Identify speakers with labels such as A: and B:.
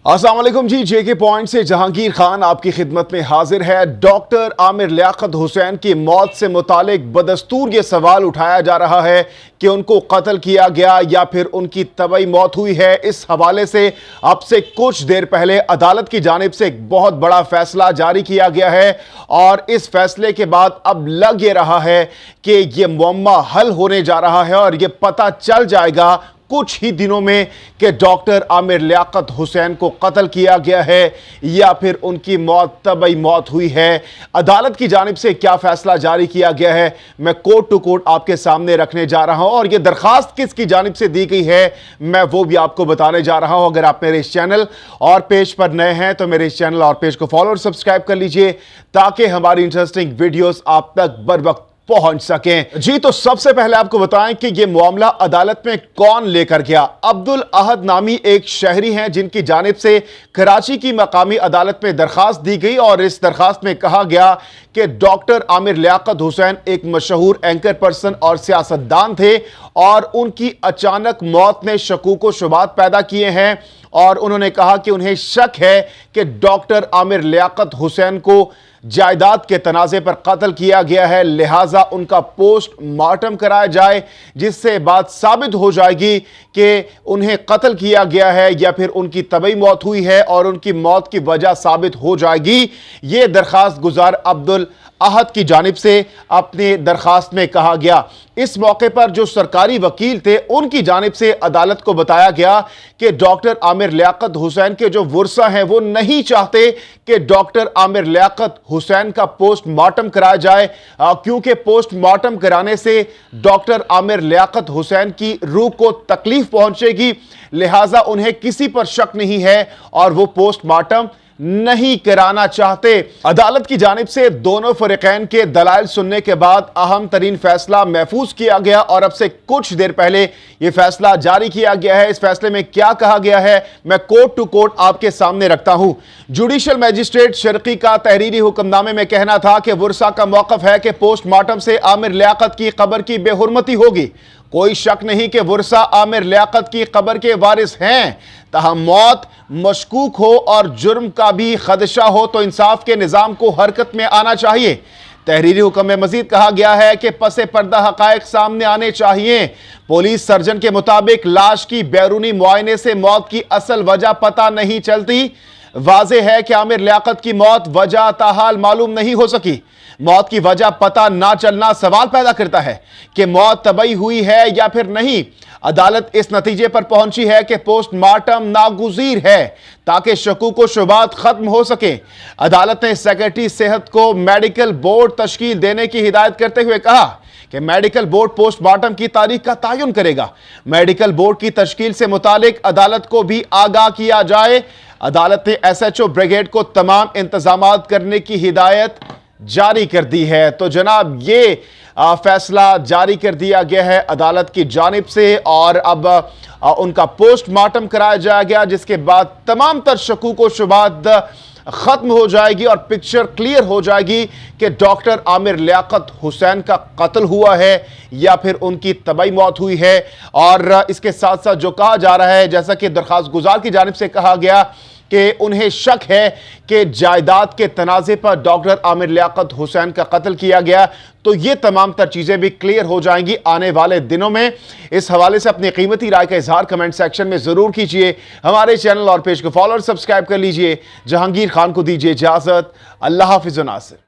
A: अस्सलाम वालेकुम जी, जेके पॉइंट से जहांगीर खान आपकी खिदमत में हाजिर है। डॉक्टर आमिर लियाकत हुसैन की मौत से मुतालिक बदस्तूर ये सवाल उठाया जा रहा है कि उनको कत्ल किया गया या फिर उनकी तबई मौत हुई है। इस हवाले से अब से कुछ देर पहले अदालत की जानिब से एक बहुत बड़ा फैसला जारी किया गया है और इस फैसले के बाद अब लग ये रहा है कि ये मुअम्मा हल होने जा रहा है और ये पता चल जाएगा कुछ ही दिनों में कि डॉक्टर आमिर लियाकत हुसैन को कत्ल किया गया है या फिर उनकी मौत तबई मौत हुई है। अदालत की जानिब से क्या फैसला जारी किया गया है मैं कोर्ट टू कोर्ट आपके सामने रखने जा रहा हूं और यह दरखास्त किसकी जानिब से दी गई है मैं वो भी आपको बताने जा रहा हूं। अगर आप मेरे इस चैनल और पेज पर नए हैं तो मेरे इस चैनल और पेज को फॉलो और सब्सक्राइब कर लीजिए ताकि हमारी इंटरेस्टिंग वीडियोस आप तक बर वक्त पहुंच सकें। जी तो सबसे पहले आपको बताएं कि यह मामला अदालत में कौन लेकर गया। अब्दुल अहद नामी एक शहरी हैं जिनकी जानिब से कराची की मकामी अदालत में दरखास्त दी गई और इस दरखास्त में कहा गया कि डॉक्टर आमिर लियाकत हुसैन एक मशहूर एंकर पर्सन और सियासतदान थे और उनकी अचानक मौत ने शकूक व शुबात पैदा किए हैं और उन्होंने कहा कि उन्हें शक है कि डॉक्टर आमिर लियाकत हुसैन को जायदाद के तनाज़े पर कत्ल किया गया है, लिहाजा उनका पोस्टमार्टम कराया जाए जिससे बात साबित हो जाएगी कि उन्हें कत्ल किया गया है या फिर उनकी तबई मौत हुई है और उनकी मौत की वजह साबित हो जाएगी। ये दरखास्त गुजार अब्दुल अहद की जानिब से अपने दरखास्त में कहा गया। इस मौके पर जो सरकारी वकील थे उनकी जानिब से अदालत को बताया गया कि डॉक्टर आमिर लियाकत हुसैन के जो वर्सा हैं वो नहीं चाहते कि डॉक्टर आमिर लियाकत हुसैन का पोस्टमार्टम कराया जाए क्योंकि पोस्टमार्टम कराने से डॉक्टर आमिर लियाकत हुसैन की रूह को तकलीफ पहुंचेगी, लिहाजा उन्हें किसी पर शक नहीं है और वो पोस्टमार्टम नहीं कराना चाहते। अदालत की जानिब से दोनों फरीकैन के दलाइल सुनने के बाद अहम तरीन फैसला महफूज किया गया और अब से कुछ देर पहले यह फैसला जारी किया गया है। इस फैसले में क्या कहा गया है मैं कोर्ट टू कोर्ट आपके सामने रखता हूं। जुडिशियल मैजिस्ट्रेट शर्की का तहरीरी हुक्मनामे में कहना था कि वर्सा का मौकफ है कि पोस्टमार्टम से आमिर लियाकत की कब्र की बेहुरमती होगी। कोई शक नहीं कि वर्सा आमिर लियाकत की कब्र के वारिस हैं, तहम मौत मशकूक हो और जुर्म का भी खदशा हो तो इंसाफ के निज़ाम को हरकत में आना चाहिए। तहरीरी हुक्म में मजीद कहा गया है कि पसे पर्दा हकायक सामने आने चाहिए। पुलिस सर्जन के मुताबिक लाश की बैरूनी मुआयने से मौत की असल वजह पता नहीं चलती। वाज़े है कि आमिर लियाकत की मौत वजह ताहाल मालूम नहीं हो सकी। मौत की वजह पता ना चलना सवाल पैदा करता है कि मौत तबई हुई है या फिर नहीं। अदालत इस नतीजे पर पहुंची है कि पोस्टमार्टम नागुज़ीर है ताकि शकूक व शुबात खत्म हो सके। अदालत ने सेक्रेटरी सेहत को मेडिकल बोर्ड तश्कील देने की हिदायत करते हुए कहा कि मेडिकल बोर्ड पोस्टमार्टम की तारीख का तयन करेगा। मेडिकल बोर्ड की तश्कील से मुतालिक अदालत को भी आगाह किया जाए। अदालत ने SHO ब्रिगेड को तमाम इंतजामात करने की हिदायत जारी कर दी है। तो जनाब ये फैसला जारी कर दिया गया है अदालत की जानिब से और अब उनका पोस्टमार्टम कराया जाएगा जिसके बाद तमाम तर शकूक व शुबात खत्म हो जाएगी और पिक्चर क्लियर हो जाएगी कि डॉक्टर आमिर लियाकत हुसैन का कत्ल हुआ है या फिर उनकी तबई मौत हुई है। और इसके साथ साथ जो कहा जा रहा है जैसा कि दरखास्त गुजार की जानिब से कहा गया कि उन्हें शक है कि जायदाद के तनाज़े पर डॉक्टर आमिर लियाकत हुसैन का कत्ल किया गया, तो ये तमाम तर चीज़ें भी क्लियर हो जाएंगी आने वाले दिनों में। इस हवाले से अपनी कीमती राय का इजहार कमेंट सेक्शन में ज़रूर कीजिए। हमारे चैनल और पेज को फॉलो और सब्सक्राइब कर लीजिए। जहांगीर खान को दीजिए इजाज़त। अल्लाह हाफ़िज़ व नासिर।